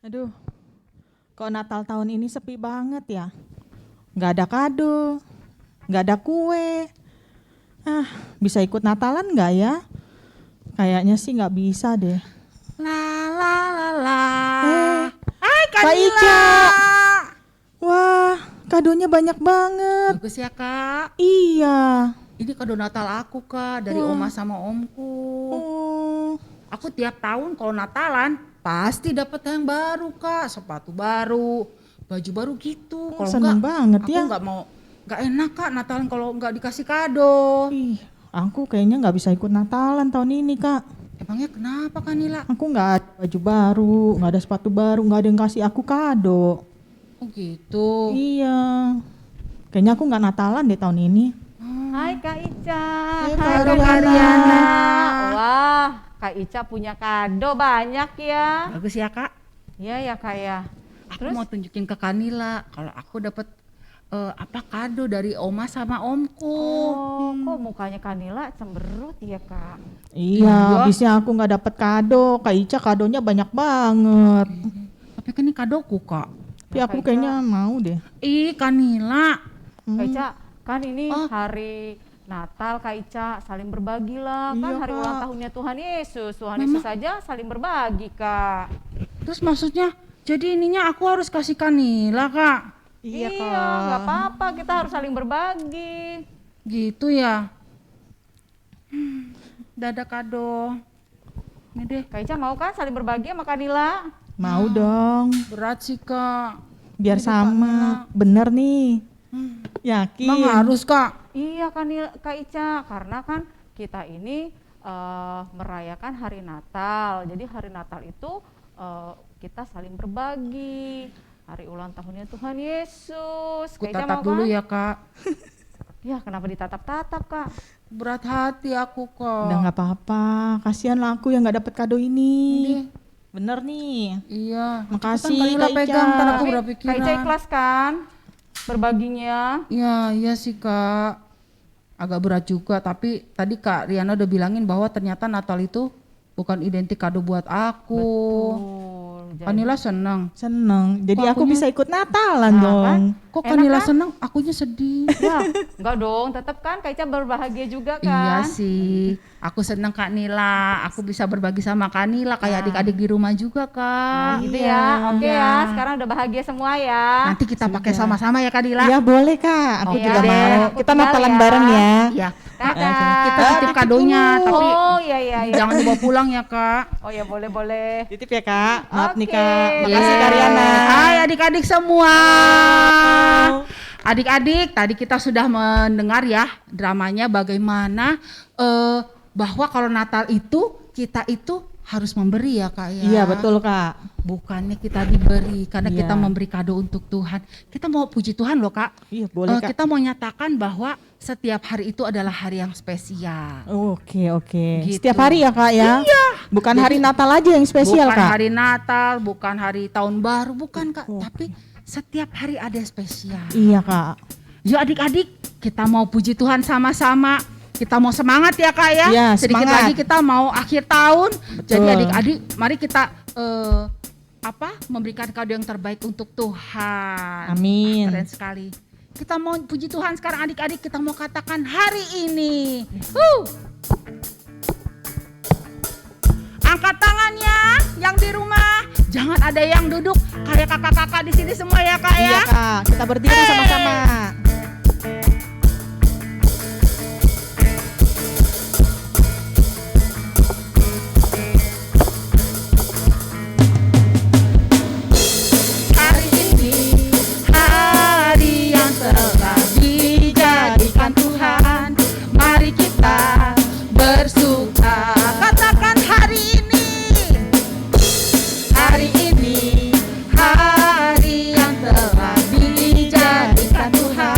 Aduh, kok Natal tahun ini sepi banget ya? Nggak ada kado, nggak ada kue. Bisa ikut Natalan nggak ya? Kayaknya sih nggak bisa deh. La la la la. Hai Kak Ica. Wah, kadonya banyak banget. Bagus ya Kak. Iya. Ini kado Natal aku Kak dari Oma sama Omku. Oh, Aku tiap tahun kalau Natalan pasti dapat yang baru Kak, sepatu baru, baju baru gitu. Kalau seneng banget aku ya. nggak enak Kak Natalan kalau nggak dikasih kado. Ih, aku kayaknya nggak bisa ikut Natalan tahun ini Kak. Emangnya kenapa Kak Nila? Aku nggak ada baju baru, nggak ada sepatu baru, nggak ada yang kasih aku kado. Oh gitu. Iya. Kayaknya aku nggak Natalan deh tahun ini. Hai Kak Ica. Hai, Hai Kak Kak Riana. Riana. Wah, Kak Ica punya kado banyak ya. Bagus ya Kak. Iya ya Kak ya. Aku mau tunjukin ke Kak Nila kalau aku dapat kado dari Oma sama Omku. Oh, kok mukanya Kanila cemberut ya Kak? Iya, habisnya aku nggak dapet kado. Kak Ica kadonya banyak banget. Tapi kan ini kadoku Kak. Tapi aku kayaknya mau deh. Ih Kak Nila. Kak Ica, kan ini Oh. hari Natal Kak Ica, saling berbagilah. Kan Iya, hari Kak. ulang tahunnya Tuhan Yesus. Tuhan Yesus saja saling berbagi Kak. Terus maksudnya jadi ininya aku harus kasih Kak Nila Kak. Iya, nggak apa-apa, kita harus saling berbagi. Gitu ya. Udah ada kado. Ini deh. Kak Ica mau kan saling berbagi sama Kanila? Mau dong. Berat sih Kak. Biar sama. Bener nih. Yakin. Emang harus Kak. Iya Kak Ica, karena kan kita ini merayakan hari Natal. Jadi hari Natal itu kita saling berbagi. Hari ulang tahunnya Tuhan Yesus. Aku Kak Ica tatap mau dulu kan? ya Kak. Ya kenapa ditatap-tatap Kak? Berat hati aku Kak. Udah nggak apa-apa. Kasihan lah aku yang nggak dapet kado ini. Ini. Bener nih. Iya. Makasih, Kan Kak Nila Kak Ica. pegang, ntar aku Tapi berpikiran. Kak Ica ikhlas kan berbaginya? Iya sih Kak. Agak berat juga, tapi tadi Kak Riana udah bilangin bahwa ternyata Natal itu bukan identik kado buat aku. Kak Nila senang. Seneng. Jadi Kok aku akunya- bisa ikut Natalan Nah, dong. kan? Kok Kak Enak Nila kan? senang, akunya sedih. Ya, enggak dong, tetap kan Kak Ica berbahagia juga Iya kan? sih, aku senang Kak Nila. Aku bisa berbagi sama Kak Nila kayak adik-adik di rumah juga Kak. Gitu Iya. ya, oke Iya. ya. Sekarang udah bahagia semua ya. Nanti kita pakai sama-sama ya Kak Nila. Iya boleh Kak. Aku Iya juga deh, mau. aku Kita tinggal Natalan ya. bareng ya. Iya. Dadah. Kita titip kadonya, tapi Oh iya iya. jangan dibawa pulang ya Kak. Oh ya boleh. Titip ya Kak. Maaf nih Oke. Kak. Makasih Yeay. Kak Riana. Hai adik-adik semua. Adik-adik, tadi kita sudah mendengar ya dramanya bagaimana bahwa kalau Natal itu kita itu harus memberi ya Kak ya. Iya betul Kak. Bukannya kita diberi karena Iya. kita memberi kado untuk Tuhan. Kita mau puji Tuhan loh Kak. Iya boleh Kak. Kita mau nyatakan bahwa setiap hari itu adalah hari yang spesial. Oke. Gitu. Setiap hari ya Kak ya? Iya. Bukan hari Natal aja yang spesial Bukan Kak? hari Natal, bukan hari tahun baru, bukan Kak. Tapi setiap hari ada spesial. Iya Kak. Yuk adik-adik, kita mau puji Tuhan sama-sama. Kita mau semangat ya Kak ya. Iya, Sedikit semangat. lagi kita mau akhir tahun. Betul. Jadi adik-adik, mari kita memberikan kado yang terbaik untuk Tuhan. Amin. Keren sekali. Kita mau puji Tuhan sekarang adik-adik, kita mau katakan hari ini. Angkat tangannya yang di rumah. Jangan ada yang duduk kayak kakak-kakak di sini semua ya Kak ya. Iya Kak. Kita berdiri sama-sama. Hari ini hari yang telah dijadikan Tuhan. Mari kita bersuka. Katakan hari ini. Hari ini hari yang telah dijadikan Tuhan.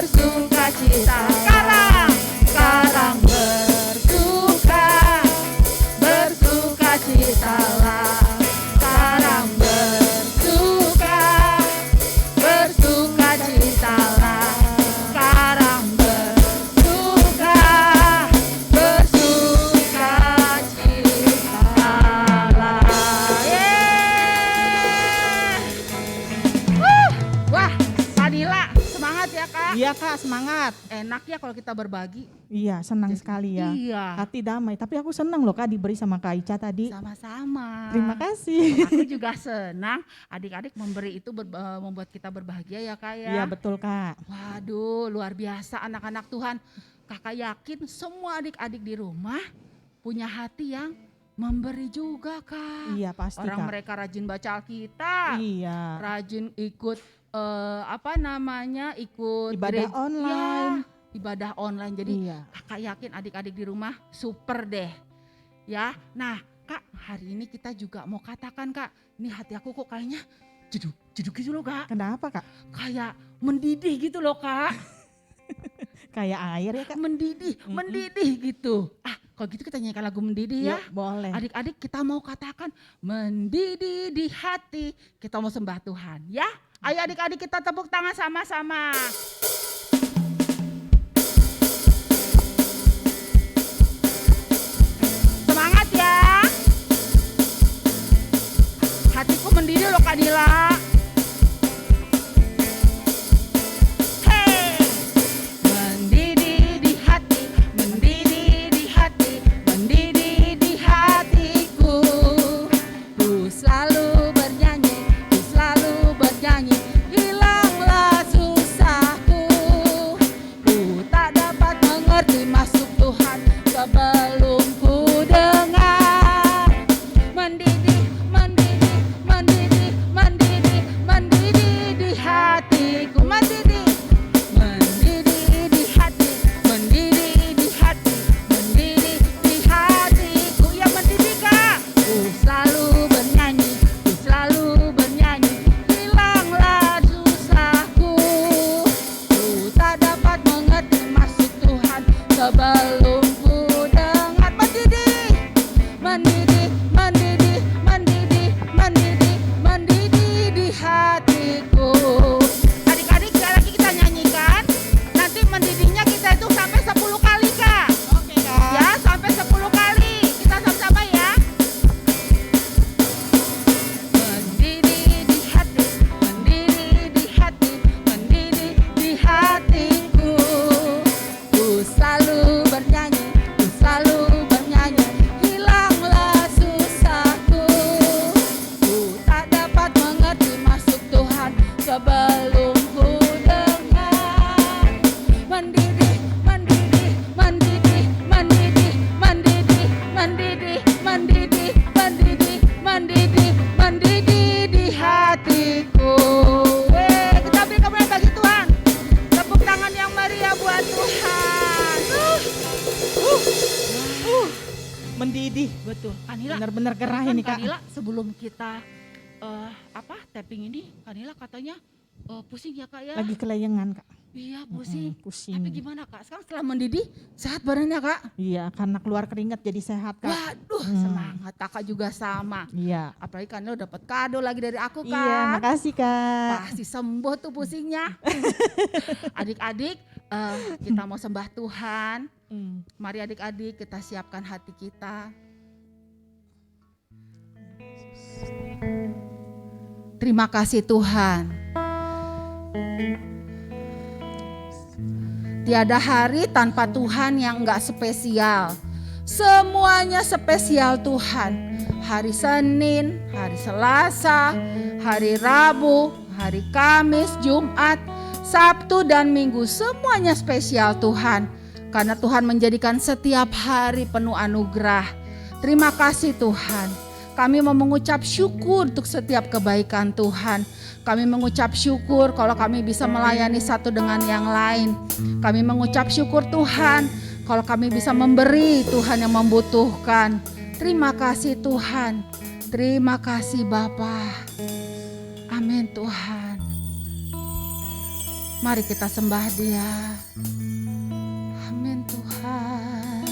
bersukacita. Sekarang bersukacitalah. Sekarang bersukacitalah. Sekarang bersukacitalah. Wah, Kanila, semangat ya Kak. Iya Kak, semangat. Enak ya kalau kita berbagi. Iya, senang sekali ya. Iya. Hati damai. Tapi aku senang loh Kak diberi sama Kak Ica tadi. Sama-sama. Terima kasih. Aku juga senang adik-adik memberi itu membuat kita berbahagia ya Kak ya. Iya betul Kak. Waduh, luar biasa anak-anak Tuhan. Kakak yakin semua adik-adik di rumah punya hati yang memberi juga Kak. Iya pasti Orang Kak. mereka rajin baca Alkitab, Iya. rajin ikut ikut Ibadah online. Ya, ibadah online. Jadi Iya. kakak yakin adik-adik di rumah super deh. Ya, nah Kak, hari ini kita juga mau katakan Kak, ini hati aku kok kayaknya jeduk gitu loh Kak. Kenapa Kak? Kayak mendidih gitu loh Kak. Kayak air ya Kak? Mendidih gitu. Kalau gitu kita nyanyikan lagu mendidih ya. Yuk, boleh. Adik-adik kita mau katakan mendidih di hati. Kita mau sembah Tuhan ya. Ayo adik-adik kita tepuk tangan sama-sama. Semangat ya. Hatiku mendidih loh Kak Dila. Hey. Mendidih di hati, mendidih di hati, mendidih di hatiku. Ku selalu bernyanyi, hilanglah susahku. Ku tak dapat mengerti maksud Tuhan sebelum ku dengar. Mendidih, mendidih, mendidih, mendidih, mendidih di hatiku. Mendidih, mendidih di hati, mendidih di hati, mendidih di hatiku. Ya mendidih Kak. Ku selalu bernyanyi, hilanglah susahku. Ku tak dapat mengerti maksud Tuhan sebelum ku dengar. Mendidih, mendidih, mendidih, mendidih, mendidih, mendidih di hatiku. Adik-adik sekali lagi kita nyanyikan. Nanti mendidihnya kita itu sampai 10 kali Kak. Oke Kak. Ya, sampai 10 kali. Kita sama-sama ya. Mendidih di hati, mendidih di hati, mendidih di hatiku. Ku selalu bernyanyi, hilanglah susahku. Ku tak dapat mengerti maksud Tuhan sebelum ku dengar. Mendidih, mendidih, mendidih, mendidih, mendidih, mendidih, mendidih, mendidih, mendidih, mendidih di hatiku. Kita beri kemuliaan bagi Tuhan. Tepuk tangan yang meriah buat Tuhan. Mendidih. Betul. Kanila, Benar-benar gerah kan ini Kak. Kanila sebelum kita tapping ini, Kanila katanya pusing ya Kak ya? Lagi kelayangan Kak. Iya pusing. Pusing. Tapi gimana Kak? Sekarang setelah mendidih sehat badannya Kak? Iya, karena keluar keringat jadi sehat Kak. Waduh, semangat. Kakak juga sama. Iya. Apalagi Kanila dapat kado lagi dari aku kan. Iya, makasih Kak. Pasti sembuh tuh pusingnya. Adik-adik, kita mau sembah Tuhan. Mari adik-adik kita siapkan hati kita. Terima kasih Tuhan. Tiada hari tanpa Tuhan yang enggak spesial. Semuanya spesial Tuhan. Hari Senin, hari Selasa, hari Rabu, hari Kamis, Jumat, Sabtu dan Minggu. Semuanya spesial Tuhan. Karena Tuhan menjadikan setiap hari penuh anugerah. Terima kasih Tuhan. Kami mau mengucap syukur untuk setiap kebaikan Tuhan. Kami mengucap syukur kalau kami bisa melayani satu dengan yang lain. Kami mengucap syukur Tuhan kalau kami bisa memberi Tuhan yang membutuhkan. Terima kasih Tuhan. Terima kasih Bapa. Amin Tuhan. Mari kita sembah Dia. Amin Tuhan.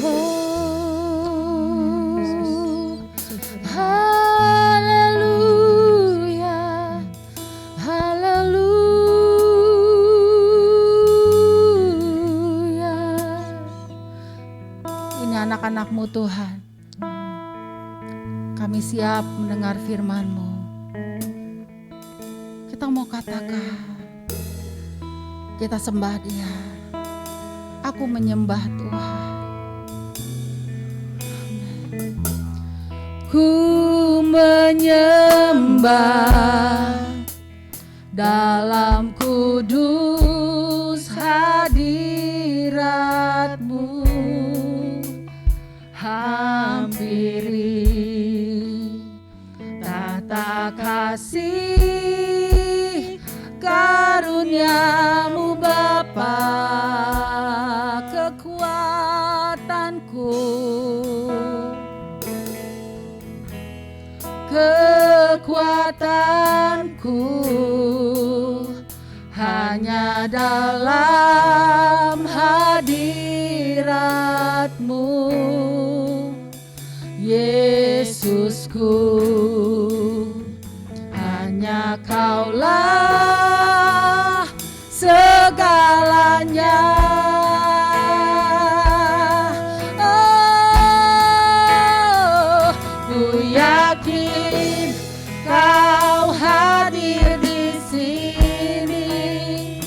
Oh, haleluya, haleluya. Ini anak-anak-Mu Tuhan. Kami siap mendengar firman-Mu. Kita mau katakan, kita sembah Dia. Aku menyembah Tuhan. Amen. Ku menyembah dalam kudus hadirat-Mu. Hampiri tata kasih karunia-Mu Bapa, kekuatanku, kekuatanku hanya dalam hadirat-Mu, Yesusku. Hanya Kaulah segalanya. Oh, ku yakin Kau hadir di sini.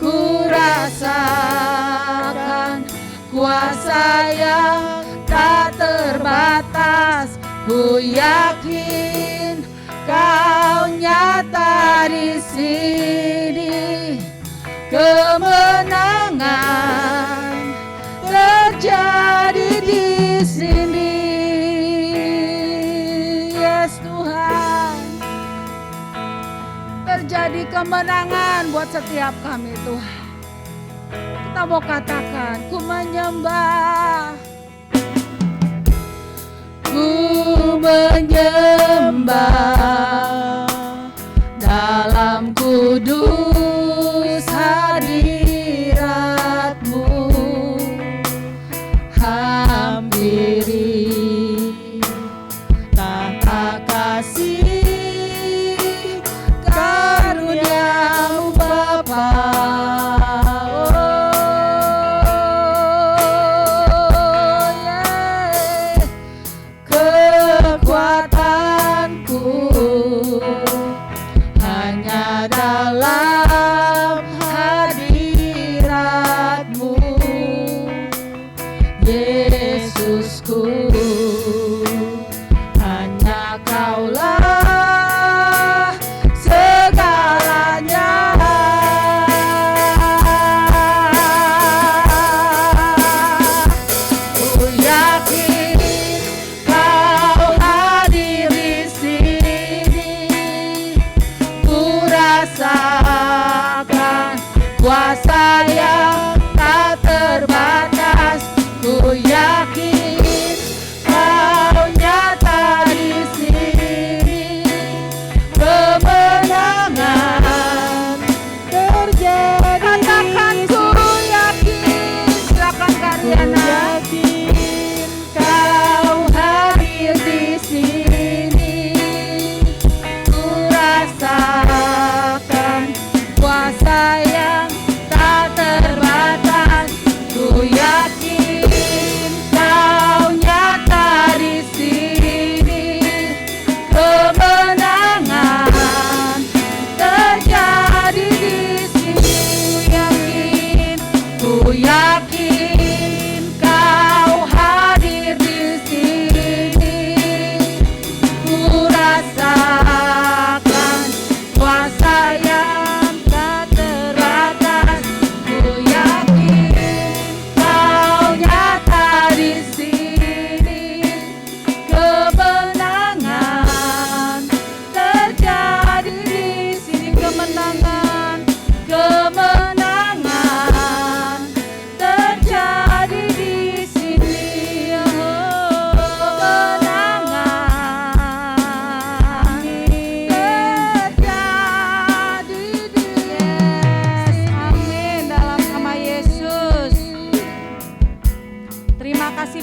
Ku rasakan kuasa yang tak terbatas. Ku yakin Kau nyata di sini. Kemenangan terjadi di sini. Yes Tuhan, terjadi kemenangan buat setiap kami Tuhan. Kita mau katakan, ku menyembah, ku menyembah dalam kudus hadirat-Mu. Hampiri tata kasih karunia-Mu Bapa. Oh, yeah. Kekuatanku hanya dalam hadirat-Mu, Yesusku. Hanya Kaulah segalanya. Ku yakin Kau hadir di sini. Ku rasakan kuasa yang tak terbatas. Ku yakin Kau nyata di sini. Kemenangan terjadi. Katakan ku yakin. Silakan Karyana. Kau hadir di sini. Ku rasakan kuasa yang tak terbatas.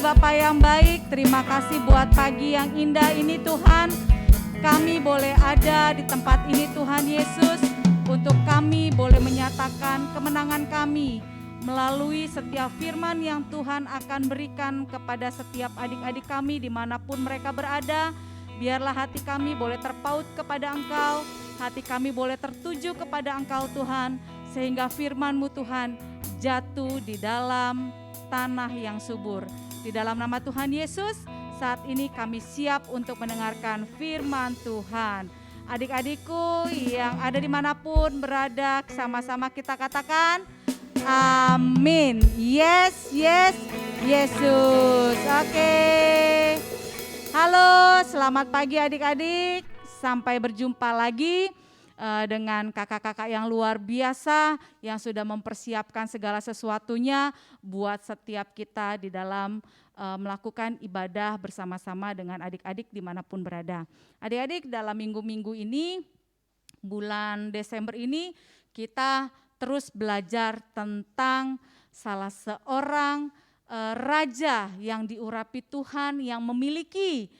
Bapa yang baik, terima kasih buat pagi yang indah ini Tuhan. Kami boleh ada di tempat ini Tuhan Yesus, untuk kami boleh menyatakan kemenangan kami melalui setiap firman yang Tuhan akan berikan kepada setiap adik-adik kami dimanapun mereka berada. Biarlah hati kami boleh terpaut kepada Engkau, hati kami boleh tertuju kepada Engkau Tuhan, sehingga firman-Mu Tuhan jatuh di dalam tanah yang subur. Di dalam nama Tuhan Yesus, saat ini kami siap untuk mendengarkan firman Tuhan. Adik-adikku yang ada dimanapun berada, sama-sama kita katakan amin. Yes, yes, Yesus. Oke. Halo, selamat pagi adik-adik. Sampai berjumpa lagi dengan kakak-kakak yang luar biasa yang sudah mempersiapkan segala sesuatunya buat setiap kita di dalam melakukan ibadah bersama-sama dengan adik-adik dimanapun berada. Adik-adik, dalam minggu-minggu ini, bulan Desember ini, kita terus belajar tentang salah seorang raja yang diurapi Tuhan, yang memiliki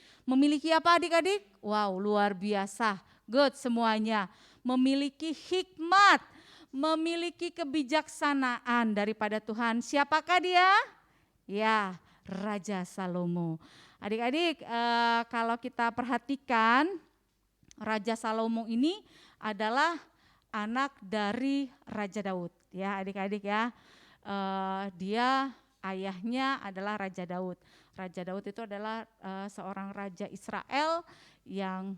apa adik-adik? Wow, luar biasa. Good semuanya. Memiliki hikmat, memiliki kebijaksanaan daripada Tuhan. Siapakah dia? Ya, Raja Salomo. Adik-adik, kalau kita perhatikan, Raja Salomo ini adalah anak dari Raja Daud. Ya, adik-adik ya. Dia ayahnya adalah Raja Daud. Raja Daud itu adalah seorang raja Israel yang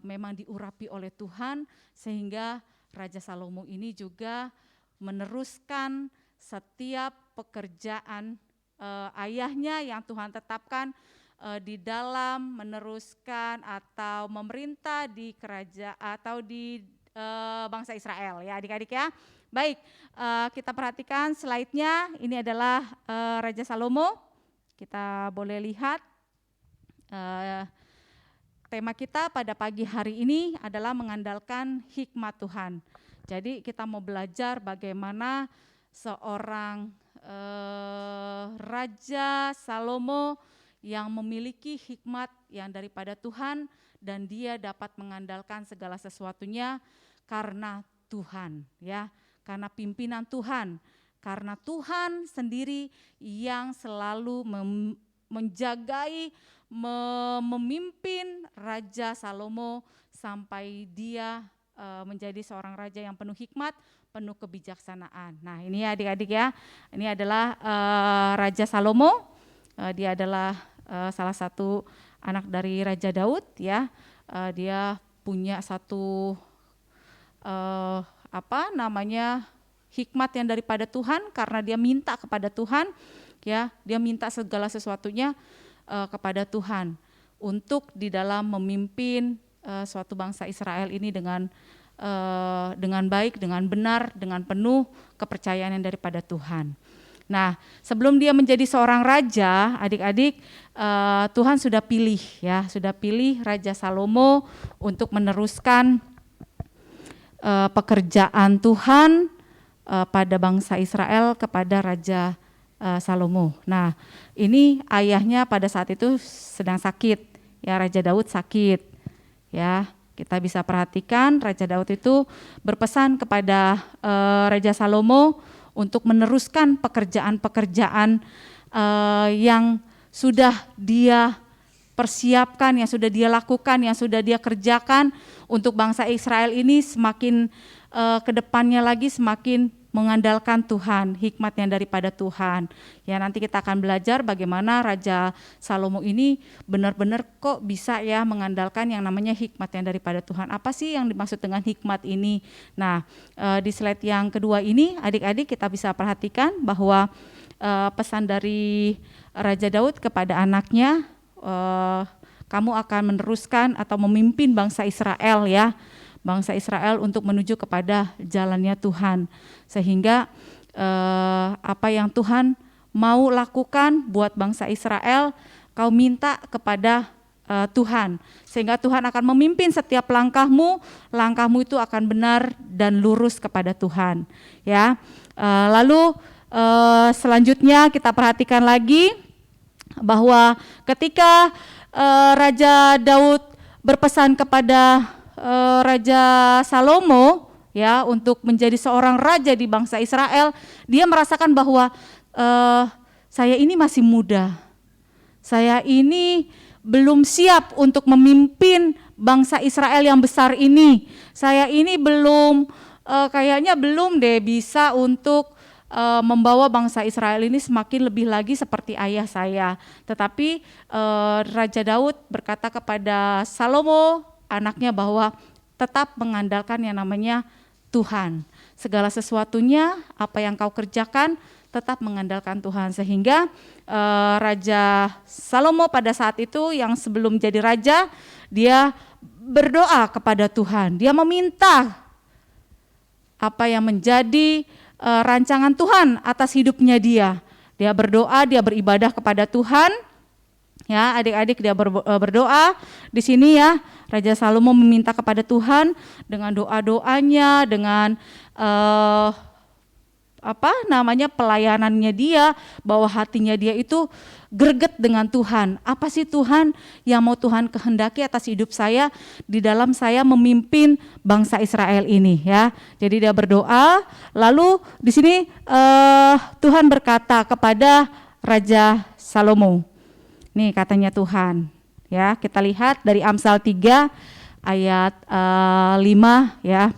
memang diurapi oleh Tuhan, sehingga Raja Salomo ini juga meneruskan setiap pekerjaan ayahnya yang Tuhan tetapkan di dalam meneruskan atau memerintah di kerajaan atau di bangsa Israel, ya adik-adik ya. Baik, kita perhatikan slide-nya. Ini adalah Raja Salomo. Kita boleh lihat tema kita pada pagi hari ini adalah mengandalkan hikmat Tuhan. Jadi kita mau belajar bagaimana seorang Raja Salomo yang memiliki hikmat yang daripada Tuhan, dan dia dapat mengandalkan segala sesuatunya karena Tuhan, ya, karena pimpinan Tuhan, karena Tuhan sendiri yang selalu menjagai, memimpin Raja Salomo sampai dia menjadi seorang raja yang penuh hikmat, penuh kebijaksanaan. Nah, ini ya adik-adik ya, ini adalah Raja Salomo. Dia adalah salah satu anak dari Raja Daud, ya. Dia punya satu hikmat yang daripada Tuhan, karena dia minta kepada Tuhan, ya, dia minta segala sesuatunya kepada Tuhan untuk di dalam memimpin suatu bangsa Israel ini dengan baik, dengan benar, dengan penuh kepercayaan yang daripada Tuhan. Nah, sebelum dia menjadi seorang raja, adik-adik, Tuhan sudah pilih, ya, sudah pilih Raja Salomo untuk meneruskan pekerjaan Tuhan pada bangsa Israel kepada Raja Salomo. Nah, ini ayahnya pada saat itu sedang sakit, ya, Raja Daud sakit, ya. Kita bisa perhatikan Raja Daud itu berpesan kepada Raja Salomo untuk meneruskan pekerjaan-pekerjaan yang sudah dia persiapkan, yang sudah dia lakukan, yang sudah dia kerjakan untuk bangsa Israel ini, semakin ke depannya lagi semakin mengandalkan Tuhan, hikmat yang daripada Tuhan. Ya, nanti kita akan belajar bagaimana Raja Salomo ini benar-benar kok bisa ya mengandalkan yang namanya hikmat yang daripada Tuhan. Apa sih yang dimaksud dengan hikmat ini? Nah, di slide yang kedua ini adik-adik kita bisa perhatikan bahwa pesan dari Raja Daud kepada anaknya, kamu akan meneruskan atau memimpin bangsa Israel, ya, bangsa Israel untuk menuju kepada jalannya Tuhan, sehingga apa yang Tuhan mau lakukan buat bangsa Israel, kau minta kepada Tuhan, sehingga Tuhan akan memimpin setiap langkahmu, langkahmu itu akan benar dan lurus kepada Tuhan, ya. Lalu selanjutnya kita perhatikan lagi bahwa ketika Raja Daud berpesan kepada Raja Salomo ya untuk menjadi seorang raja di bangsa Israel, dia merasakan bahwa saya ini masih muda, saya ini belum siap untuk memimpin bangsa Israel yang besar ini, saya ini belum kayaknya belum deh bisa untuk membawa bangsa Israel ini semakin lebih lagi seperti ayah saya. Tetapi Raja Daud berkata kepada Salomo anaknya bahwa tetap mengandalkan yang namanya Tuhan. Segala sesuatunya apa yang kau kerjakan tetap mengandalkan Tuhan. Sehingga Raja Salomo pada saat itu yang sebelum jadi raja, dia berdoa kepada Tuhan. Dia meminta apa yang menjadi rancangan Tuhan atas hidupnya dia. Dia berdoa, dia beribadah kepada Tuhan. Ya, adik-adik dia berdoa di sini ya. Raja Salomo meminta kepada Tuhan dengan doa-doanya, dengan pelayanannya dia, bahwa hatinya dia itu greget dengan Tuhan. Apa sih Tuhan yang mau Tuhan kehendaki atas hidup saya di dalam saya memimpin bangsa Israel ini ya. Jadi dia berdoa, lalu di sini Tuhan berkata kepada Raja Salomo. Nih katanya Tuhan, ya kita lihat dari Amsal 3 ayat 5 ya.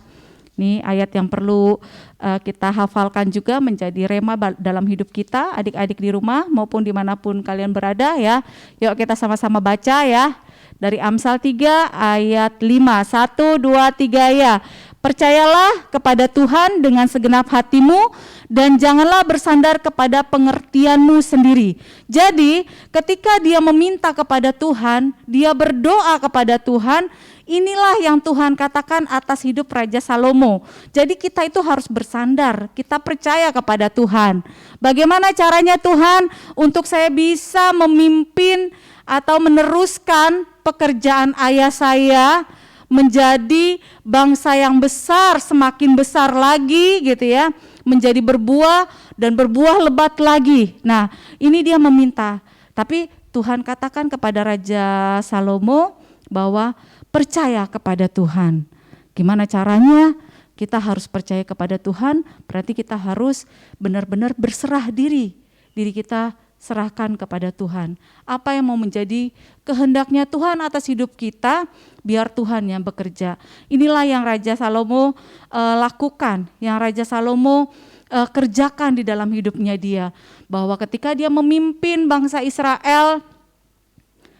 Ini ayat yang perlu kita hafalkan juga menjadi rema dalam hidup kita, adik-adik di rumah maupun dimanapun kalian berada ya. Yuk kita sama-sama baca ya. Dari Amsal 3 ayat 5, 1, 2, 3 ya. Percayalah kepada Tuhan dengan segenap hatimu dan janganlah bersandar kepada pengertianmu sendiri. Jadi ketika dia meminta kepada Tuhan, dia berdoa kepada Tuhan, inilah yang Tuhan katakan atas hidup Raja Salomo. Jadi kita itu harus bersandar, kita percaya kepada Tuhan. Bagaimana caranya Tuhan untuk saya bisa memimpin atau meneruskan pekerjaan ayah saya menjadi bangsa yang besar, semakin besar lagi gitu ya, menjadi berbuah dan berbuah lebat lagi. Nah ini dia meminta, tapi Tuhan katakan kepada Raja Salomo bahwa percaya kepada Tuhan. Gimana caranya? Kita harus percaya kepada Tuhan, berarti kita harus benar-benar berserah diri kita serahkan kepada Tuhan. Apa yang mau menjadi kehendaknya Tuhan atas hidup kita, biar Tuhan yang bekerja. Inilah yang Raja Salomo lakukan, yang Raja Salomo kerjakan di dalam hidupnya dia. Bahwa ketika dia memimpin bangsa Israel,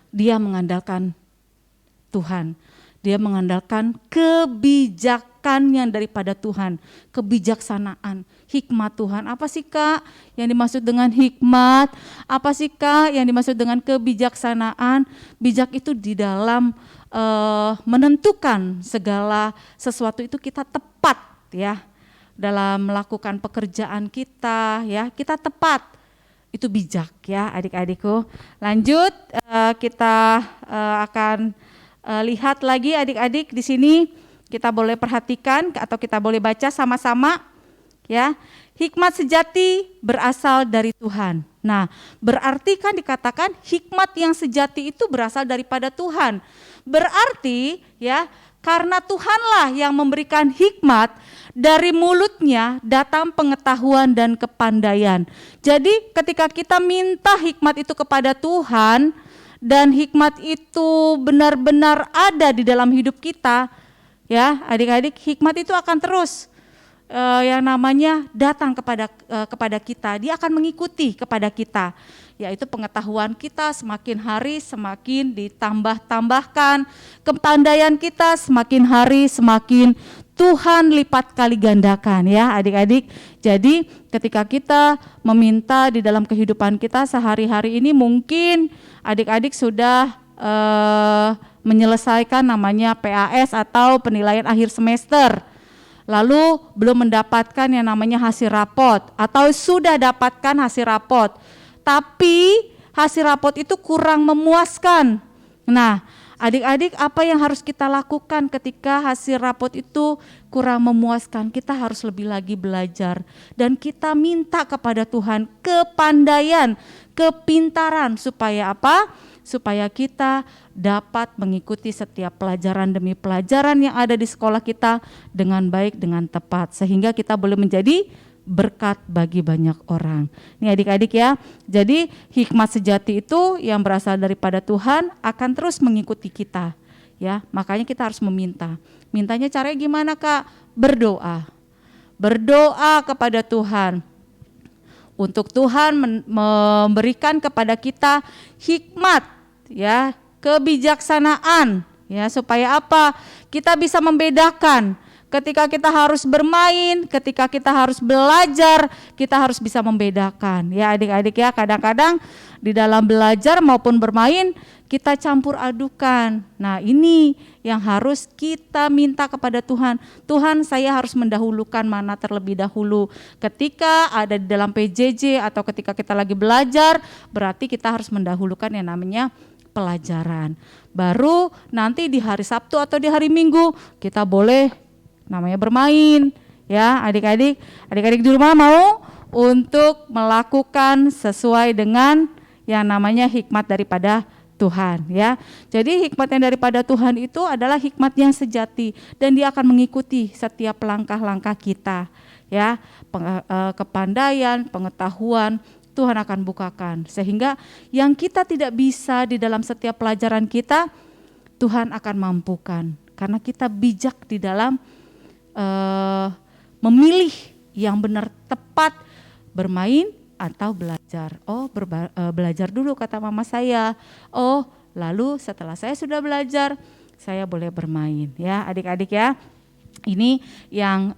dia mengandalkan Tuhan. Dia mengandalkan kebijakan yang daripada Tuhan, kebijaksanaan, hikmat Tuhan. Apa sih Kak yang dimaksud dengan hikmat? Apa sih Kak yang dimaksud dengan kebijaksanaan? Bijak itu di dalam menentukan segala sesuatu itu kita tepat ya. Dalam melakukan pekerjaan kita ya, kita tepat. Itu bijak ya adik-adikku. Lanjut kita akan lihat lagi adik-adik di sini, kita boleh perhatikan atau kita boleh baca sama-sama ya. Hikmat sejati berasal dari Tuhan. Nah, berarti kan dikatakan hikmat yang sejati itu berasal daripada Tuhan. Berarti ya, karena Tuhanlah yang memberikan hikmat, dari mulutnya datang pengetahuan dan kepandaian. Jadi ketika kita minta hikmat itu kepada Tuhan, dan hikmat itu benar-benar ada di dalam hidup kita, ya adik-adik, hikmat itu akan terus yang namanya datang kepada kita. Dia akan mengikuti kepada kita, yaitu pengetahuan kita semakin hari semakin ditambah-tambahkan, kepandaian kita semakin hari semakin Tuhan lipat kali gandakan ya adik-adik. Jadi ketika kita meminta di dalam kehidupan kita sehari-hari ini, mungkin adik-adik sudah menyelesaikan namanya PAS atau penilaian akhir semester. Lalu belum mendapatkan yang namanya hasil rapot atau sudah dapatkan hasil rapot. Tapi hasil rapot itu kurang memuaskan. Nah, Adik-adik, apa yang harus kita lakukan ketika hasil rapot itu kurang memuaskan? Kita harus lebih lagi belajar dan kita minta kepada Tuhan kepandaian, kepintaran supaya apa? Supaya kita dapat mengikuti setiap pelajaran demi pelajaran yang ada di sekolah kita dengan baik, dengan tepat, sehingga kita boleh menjadi berkat bagi banyak orang. Nih adik-adik ya, jadi hikmat sejati itu yang berasal daripada Tuhan akan terus mengikuti kita ya. Makanya kita harus meminta. Mintanya caranya gimana Kak? Berdoa. Berdoa kepada Tuhan. Untuk Tuhan memberikan kepada kita hikmat ya, kebijaksanaan ya, supaya apa? Kita bisa membedakan ketika kita harus bermain, ketika kita harus belajar, kita harus bisa membedakan. Ya adik-adik ya, kadang-kadang di dalam belajar maupun bermain kita campur adukan. Nah ini yang harus kita minta kepada Tuhan. Tuhan, saya harus mendahulukan mana terlebih dahulu. Ketika ada di dalam PJJ atau ketika kita lagi belajar, berarti kita harus mendahulukan yang namanya pelajaran. Baru nanti di hari Sabtu atau di hari Minggu kita boleh namanya bermain ya adik-adik. Adik-adik di rumah mau untuk melakukan sesuai dengan yang namanya hikmat daripada Tuhan ya. Jadi hikmat yang daripada Tuhan itu adalah hikmat yang sejati dan dia akan mengikuti setiap langkah-langkah kita ya. Kepandaian, pengetahuan Tuhan akan bukakan sehingga yang kita tidak bisa di dalam setiap pelajaran kita Tuhan akan mampukan karena kita bijak di dalam memilih yang benar tepat bermain atau belajar. Belajar dulu kata mama saya. Lalu setelah saya sudah belajar, saya boleh bermain ya adik-adik ya. Ini yang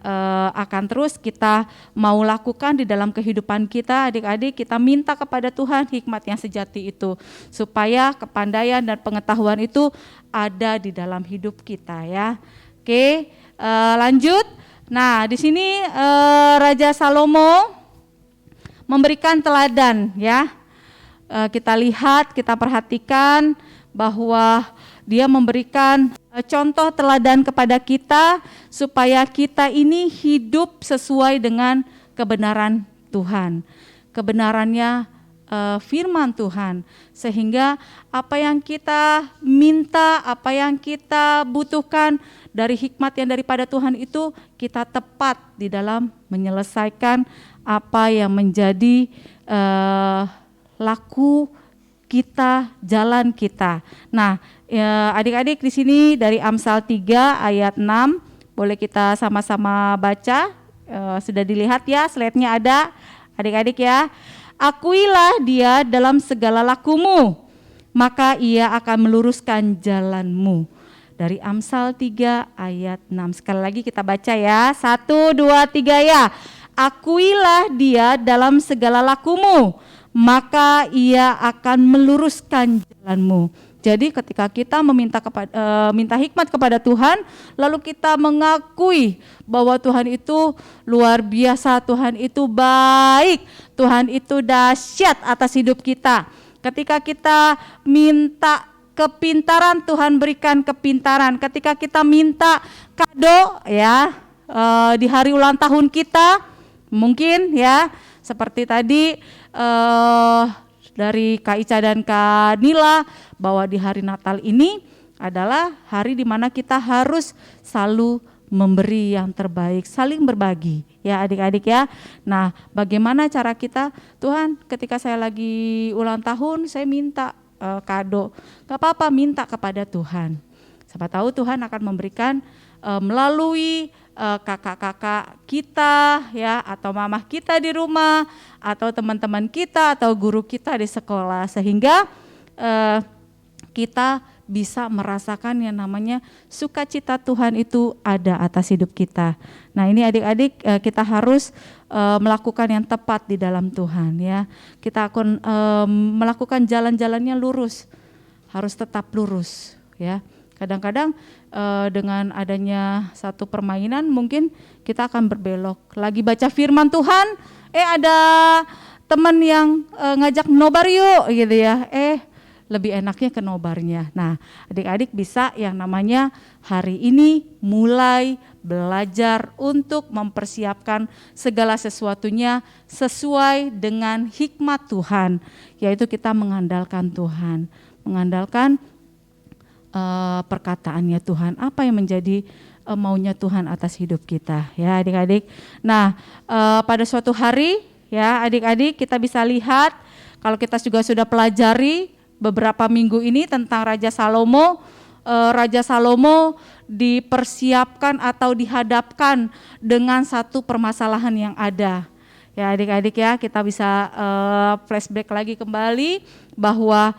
akan terus kita mau lakukan di dalam kehidupan kita adik-adik. Kita minta kepada Tuhan hikmat yang sejati itu supaya kepandaian dan pengetahuan itu ada di dalam hidup kita ya. Oke. Lanjut. Nah, di sini Raja Salomo memberikan teladan ya. Kita lihat, kita perhatikan bahwa dia memberikan contoh teladan kepada kita supaya kita ini hidup sesuai dengan kebenaran Tuhan. Kebenarannya firman Tuhan sehingga apa yang kita minta, apa yang kita butuhkan dari hikmat yang daripada Tuhan itu kita tepat di dalam menyelesaikan apa yang menjadi laku kita, jalan kita. Nah, adik-adik di sini dari Amsal 3 ayat 6 boleh kita sama-sama baca. Sudah dilihat ya, slide-nya ada. Adik-adik ya. Akuilah dia dalam segala lakumu, maka ia akan meluruskan jalanmu. Dari Amsal 3 ayat 6. Sekali lagi kita baca ya. 1, 2, 3 ya. Akuilah dia dalam segala lakumu, maka ia akan meluruskan jalanmu. Jadi ketika kita minta hikmat kepada Tuhan, lalu kita mengakui bahwa Tuhan itu luar biasa, Tuhan itu baik, Tuhan itu dahsyat atas hidup kita. Ketika kita minta kepintaran, Tuhan berikan kepintaran. Ketika kita minta kado ya di hari ulang tahun kita, mungkin ya seperti tadi dari Kak Ica dan Kak Nila bahwa di hari Natal ini adalah hari di mana kita harus selalu memberi yang terbaik, saling berbagi ya adik-adik ya. Nah, bagaimana cara kita? Tuhan, ketika saya lagi ulang tahun, saya minta kado. Gak apa-apa, minta kepada Tuhan. Siapa tahu Tuhan akan memberikan melalui kakak-kakak kita ya, atau mamah kita di rumah, atau teman-teman kita, atau guru kita di sekolah, sehingga kita bisa merasakan yang namanya sukacita Tuhan itu ada atas hidup kita. Nah ini adik-adik kita harus melakukan yang tepat di dalam Tuhan ya. Kita akan melakukan jalan-jalannya lurus, harus tetap lurus ya. Kadang-kadang dengan adanya satu permainan mungkin kita akan berbelok. Lagi baca firman Tuhan, ada teman yang ngajak nobar yuk gitu ya. lebih enaknya ke nobarnya. Nah, adik-adik bisa yang namanya hari ini mulai belajar untuk mempersiapkan segala sesuatunya sesuai dengan hikmat Tuhan, yaitu kita mengandalkan Tuhan, mengandalkan perkataannya Tuhan, apa yang menjadi maunya Tuhan atas hidup kita, ya adik-adik. Nah, pada suatu hari, ya adik-adik, kita bisa lihat kalau kita juga sudah pelajari beberapa minggu ini tentang Raja Salomo. Raja Salomo dipersiapkan atau dihadapkan dengan satu permasalahan yang ada. Ya adik-adik ya, kita bisa flashback lagi kembali bahwa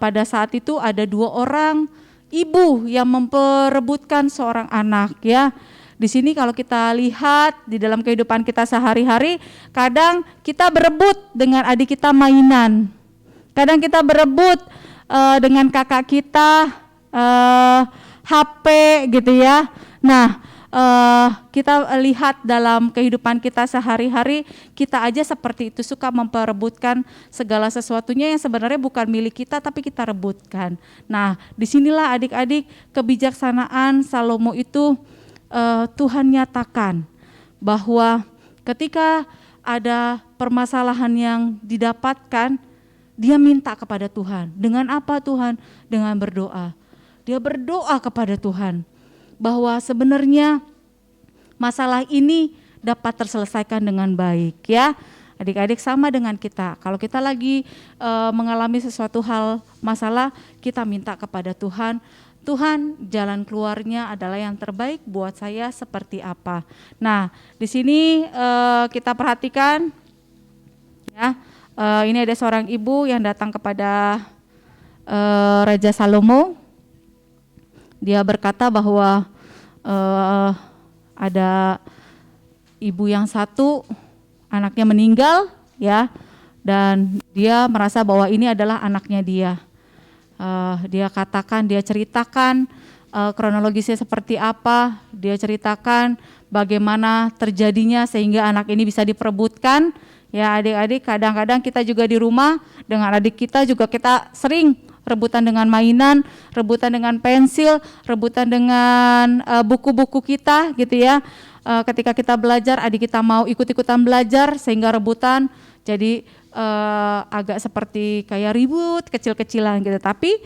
pada saat itu ada 2 orang ibu yang memperebutkan seorang anak, ya. Di sini kalau kita lihat di dalam kehidupan kita sehari-hari, kadang kita berebut dengan adik kita mainan. Kadang kita berebut dengan kakak kita HP gitu ya. Nah, kita lihat dalam kehidupan kita sehari-hari, kita aja seperti itu, suka memperebutkan segala sesuatunya yang sebenarnya bukan milik kita tapi kita rebutkan. Nah, disinilah adik-adik kebijaksanaan Salomo itu Tuhan nyatakan bahwa ketika ada permasalahan yang didapatkan, dia minta kepada Tuhan. Dengan apa Tuhan? Dengan berdoa. Dia berdoa kepada Tuhan bahwa sebenarnya masalah ini dapat terselesaikan dengan baik, ya. Adik-adik sama dengan kita. Kalau kita lagi mengalami sesuatu hal masalah, kita minta kepada Tuhan, Tuhan jalan keluarnya adalah yang terbaik buat saya seperti apa. Nah, di sini kita perhatikan, ya. Ini ada seorang ibu yang datang kepada Raja Salomo. Dia berkata bahwa ada ibu yang satu, anaknya meninggal, ya, dan dia merasa bahwa ini adalah anaknya dia. Dia katakan, dia ceritakan kronologisnya seperti apa, dia ceritakan bagaimana terjadinya sehingga anak ini bisa diperebutkan. Ya adik-adik, kadang-kadang kita juga di rumah dengan adik kita juga kita sering rebutan dengan mainan, rebutan dengan pensil, rebutan dengan buku-buku kita gitu ya. Ketika kita belajar, adik kita mau ikut-ikutan belajar sehingga rebutan jadi agak seperti kayak ribut kecil-kecilan gitu. Tapi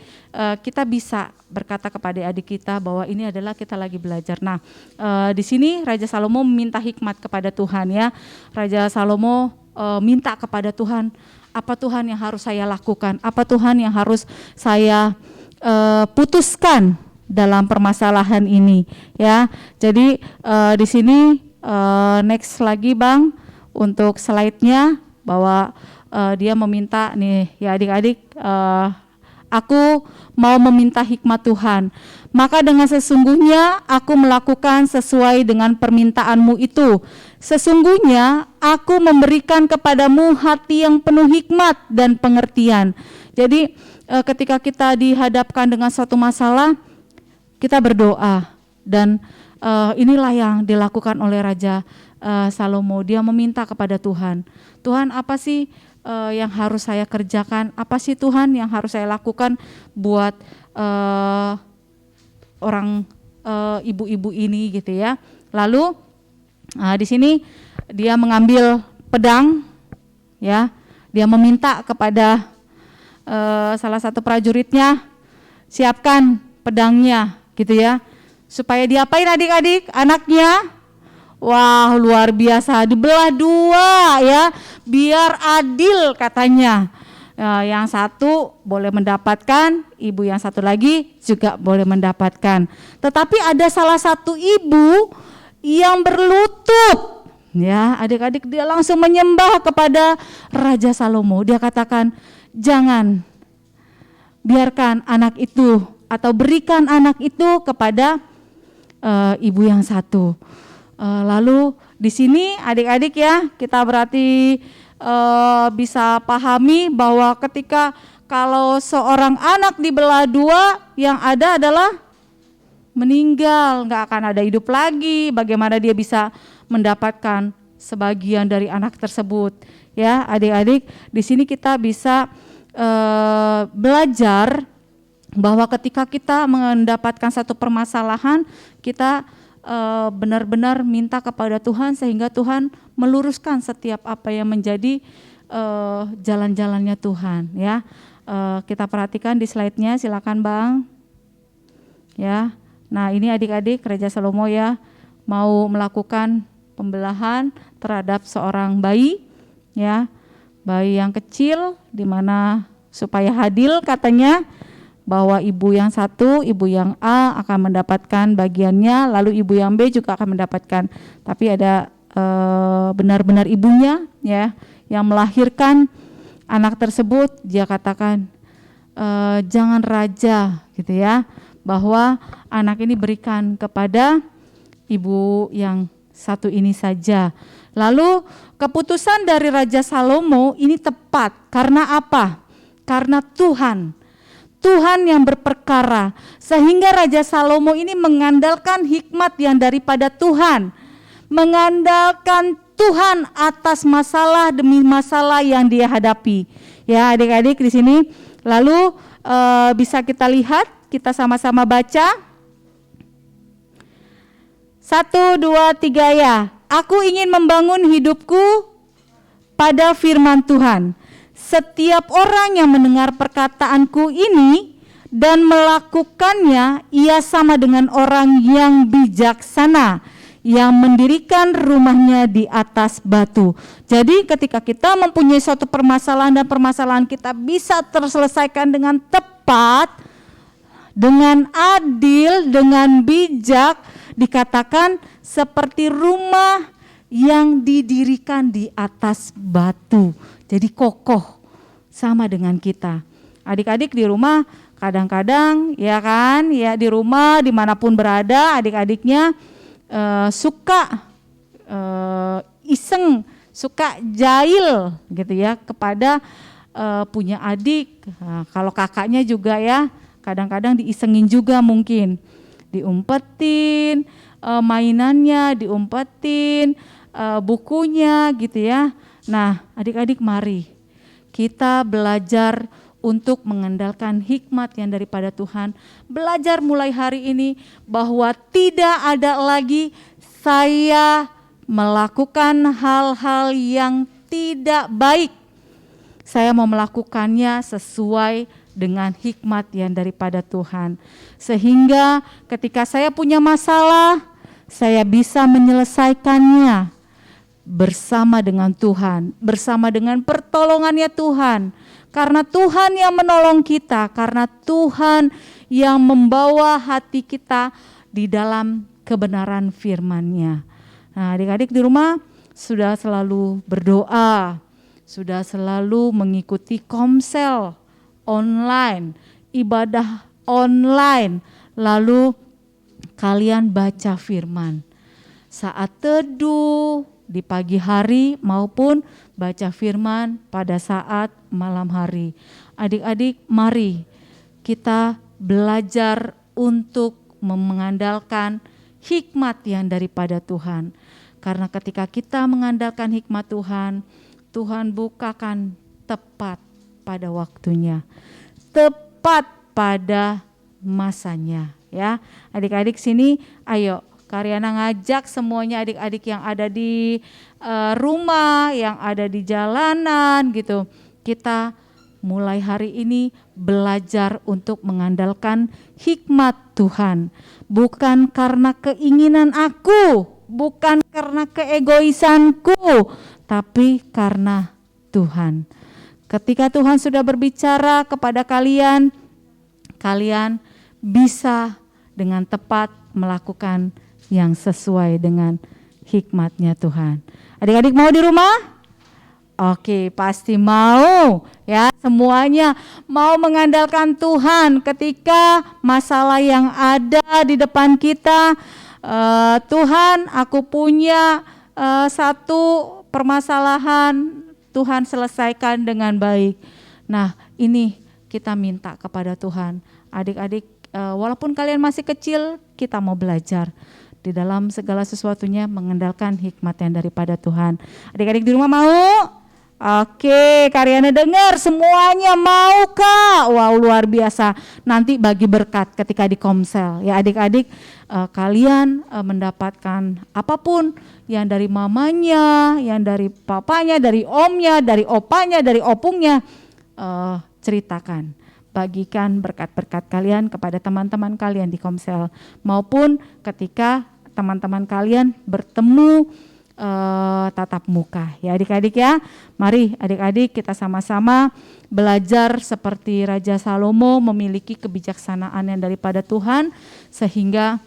kita bisa berkata kepada adik kita bahwa ini adalah kita lagi belajar. Nah, di sini Raja Salomo meminta hikmat kepada Tuhan, ya. Raja Salomo minta kepada Tuhan, apa Tuhan yang harus saya lakukan, apa Tuhan yang harus saya putuskan dalam permasalahan ini, ya. Jadi di sini next lagi Bang untuk slide-nya, bahwa dia meminta nih, ya adik-adik, aku mau meminta hikmat Tuhan, maka dengan sesungguhnya aku melakukan sesuai dengan permintaanmu itu. Sesungguhnya aku memberikan kepadamu hati yang penuh hikmat dan pengertian. Jadi ketika kita dihadapkan dengan suatu masalah, kita berdoa, dan inilah yang dilakukan oleh Raja Salomo. Dia meminta kepada Tuhan, Tuhan apa sih yang harus saya kerjakan, apa sih Tuhan yang harus saya lakukan buat orang ibu-ibu ini gitu ya. Lalu di sini dia mengambil pedang, ya. Dia meminta kepada salah satu prajuritnya, siapkan pedangnya gitu ya. Supaya diapain adik-adik? Anaknya, wah luar biasa, dibelah 2 ya, biar adil katanya. Yang satu boleh mendapatkan, ibu yang satu lagi juga boleh mendapatkan. Tetapi ada salah satu ibu yang berlutut, ya adik-adik, dia langsung menyembah kepada Raja Salomo. Dia katakan, jangan, biarkan anak itu atau berikan anak itu kepada ibu yang satu. Lalu di sini adik-adik ya, kita berarti bisa pahami bahwa ketika kalau seorang anak dibelah 2, yang ada adalah meninggal, nggak akan ada hidup lagi. Bagaimana dia bisa mendapatkan sebagian dari anak tersebut? Ya, adik-adik, di sini kita bisa belajar bahwa ketika kita mendapatkan satu permasalahan, kita benar-benar minta kepada Tuhan sehingga Tuhan meluruskan setiap apa yang menjadi jalan-jalannya Tuhan, ya. Kita perhatikan di slide-nya, silakan Bang. Ya. Nah, ini adik-adik Gereja Salomo ya mau melakukan pembelahan terhadap seorang bayi, ya. Bayi yang kecil di mana supaya adil katanya bahwa ibu yang satu, ibu yang A akan mendapatkan bagiannya, lalu ibu yang B juga akan mendapatkan. Tapi ada benar-benar ibunya ya yang melahirkan anak tersebut, dia katakan jangan raja gitu ya, bahwa anak ini berikan kepada ibu yang satu ini saja. Lalu keputusan dari Raja Salomo ini tepat karena apa? Karena Tuhan yang berperkara, sehingga Raja Salomo ini mengandalkan hikmat yang daripada Tuhan, mengandalkan Tuhan atas masalah demi masalah yang dia hadapi. Ya adik-adik di sini, lalu bisa kita lihat, kita sama-sama baca. 1, 2, 3 ya. Aku ingin membangun hidupku pada firman Tuhan. Setiap orang yang mendengar perkataanku ini dan melakukannya, ia sama dengan orang yang bijaksana yang mendirikan rumahnya di atas batu. Jadi ketika kita mempunyai suatu permasalahan dan permasalahan kita bisa terselesaikan dengan tepat, dengan adil, dengan bijak, dikatakan seperti rumah yang didirikan di atas batu. Jadi kokoh, sama dengan kita. Adik-adik di rumah kadang-kadang ya kan, ya di rumah dimanapun berada adik-adiknya suka iseng, suka jahil gitu ya kepada punya adik. Nah, kalau kakaknya juga ya kadang-kadang diisengin juga mungkin, diumpetin mainannya, diumpetin bukunya gitu ya. Nah adik-adik mari kita belajar untuk mengandalkan hikmat yang daripada Tuhan. Belajar mulai hari ini bahwa tidak ada lagi saya melakukan hal-hal yang tidak baik. Saya mau melakukannya sesuai dengan hikmat yang daripada Tuhan. Sehingga ketika saya punya masalah, saya bisa menyelesaikannya bersama dengan Tuhan, bersama dengan pertolongannya Tuhan. Karena Tuhan yang menolong kita, karena Tuhan yang membawa hati kita di dalam kebenaran firman-Nya. Nah, adik-adik di rumah sudah selalu berdoa, sudah selalu mengikuti komsel online, ibadah online, lalu kalian baca firman. Saat teduh di pagi hari maupun baca firman pada saat malam hari. Adik-adik mari kita belajar untuk mengandalkan hikmat yang daripada Tuhan. Karena ketika kita mengandalkan hikmat Tuhan, Tuhan bukakan tepat pada waktunya, tepat pada masanya ya. Adik-adik sini ayo Karyana ngajak semuanya adik-adik yang ada di rumah, yang ada di jalanan gitu. Kita mulai hari ini belajar untuk mengandalkan hikmat Tuhan. Bukan karena keinginan aku, bukan karena keegoisanku, tapi karena Tuhan. Ketika Tuhan sudah berbicara kepada kalian, kalian bisa dengan tepat melakukan yang sesuai dengan hikmatnya Tuhan. Adik-adik mau di rumah? Oke, pasti mau ya, semuanya mau mengandalkan Tuhan ketika masalah yang ada di depan kita. Tuhan, aku punya satu permasalahan, Tuhan selesaikan dengan baik. Nah, ini kita minta kepada Tuhan. Adik-adik, walaupun kalian masih kecil, kita mau belajar di dalam segala sesuatunya mengandalkan hikmat yang daripada Tuhan. Adik-adik di rumah mau? Oke, Karyana dengar semuanya mau Kak. Wow, luar biasa. Nanti bagi berkat ketika di Komsel. Ya adik-adik, kalian mendapatkan apapun yang dari mamanya, yang dari papanya, dari omnya, dari opanya, dari opungnya, ceritakan. Bagikan berkat-berkat kalian kepada teman-teman kalian di Komsel. Maupun ketika teman-teman kalian bertemu tatap muka. Ya adik-adik ya, mari adik-adik kita sama-sama belajar seperti Raja Salomo memiliki kebijaksanaan yang daripada Tuhan, sehingga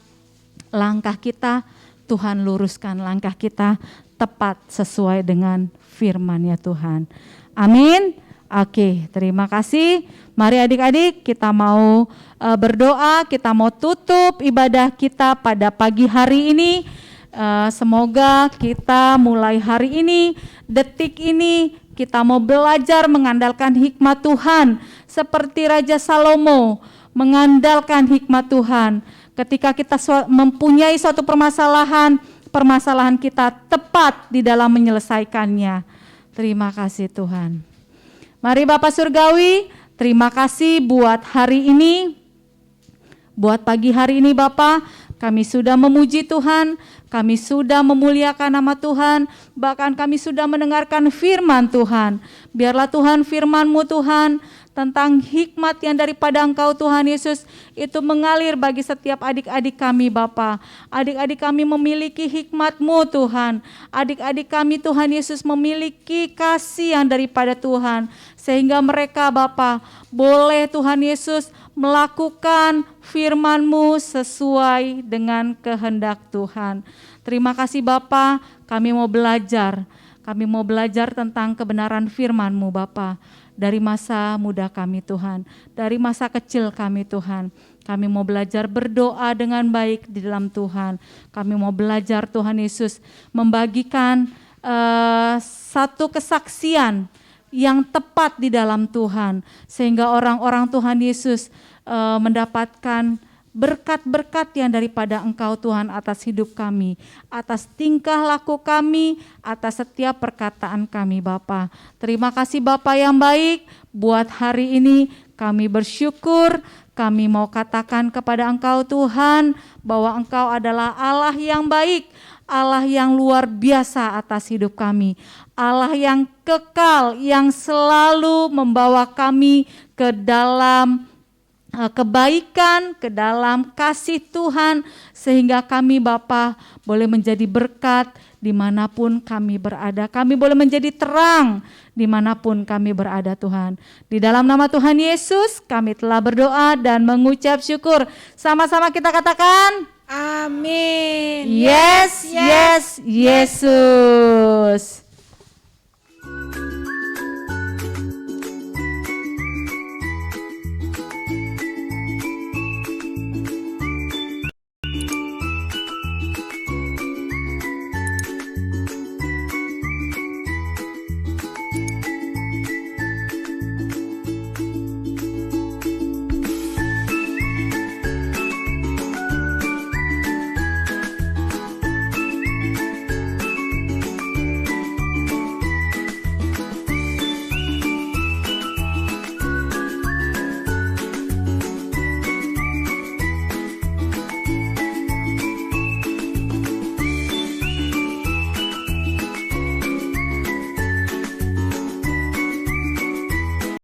langkah kita Tuhan luruskan, langkah kita tepat sesuai dengan firman-Nya Tuhan. Amin. Oke, terima kasih. Mari adik-adik kita mau berdoa, kita mau tutup ibadah kita pada pagi hari ini. Semoga kita mulai hari ini, detik ini, kita mau belajar mengandalkan hikmat Tuhan seperti Raja Salomo mengandalkan hikmat Tuhan. Ketika kita mempunyai suatu permasalahan kita tepat di dalam menyelesaikannya. Terima kasih Tuhan. Mari Bapak Surgawi, terima kasih buat hari ini, buat pagi hari ini Bapak. Kami sudah memuji Tuhan, kami sudah memuliakan nama Tuhan, bahkan kami sudah mendengarkan firman Tuhan. Biarlah Tuhan firman-Mu Tuhan tentang hikmat yang daripada Engkau Tuhan Yesus itu mengalir bagi setiap adik-adik kami Bapa. Adik-adik kami memiliki hikmat-Mu Tuhan. Adik-adik kami Tuhan Yesus memiliki kasih yang daripada Tuhan. Sehingga mereka Bapa boleh Tuhan Yesus melakukan firman-Mu sesuai dengan kehendak Tuhan. Terima kasih Bapa, kami mau belajar. Kami mau belajar tentang kebenaran firman-Mu Bapa. Dari masa muda kami Tuhan, dari masa kecil kami Tuhan. Kami mau belajar berdoa dengan baik di dalam Tuhan. Kami mau belajar Tuhan Yesus membagikan satu kesaksian yang tepat di dalam Tuhan. Sehingga orang-orang Tuhan Yesus mendapatkan berkat-berkat yang daripada Engkau Tuhan atas hidup kami, atas tingkah laku kami, atas setiap perkataan kami Bapa. Terima kasih Bapa yang baik, buat hari ini kami bersyukur, kami mau katakan kepada Engkau Tuhan, bahwa Engkau adalah Allah yang baik, Allah yang luar biasa atas hidup kami, Allah yang kekal, yang selalu membawa kami ke dalam kebaikan, ke dalam kasih Tuhan, sehingga kami Bapa boleh menjadi berkat dimanapun kami berada. Kami boleh menjadi terang dimanapun kami berada Tuhan. Di dalam nama Tuhan Yesus kami telah berdoa dan mengucap syukur. Sama-sama kita katakan Amin. Yes, yes, Yesus.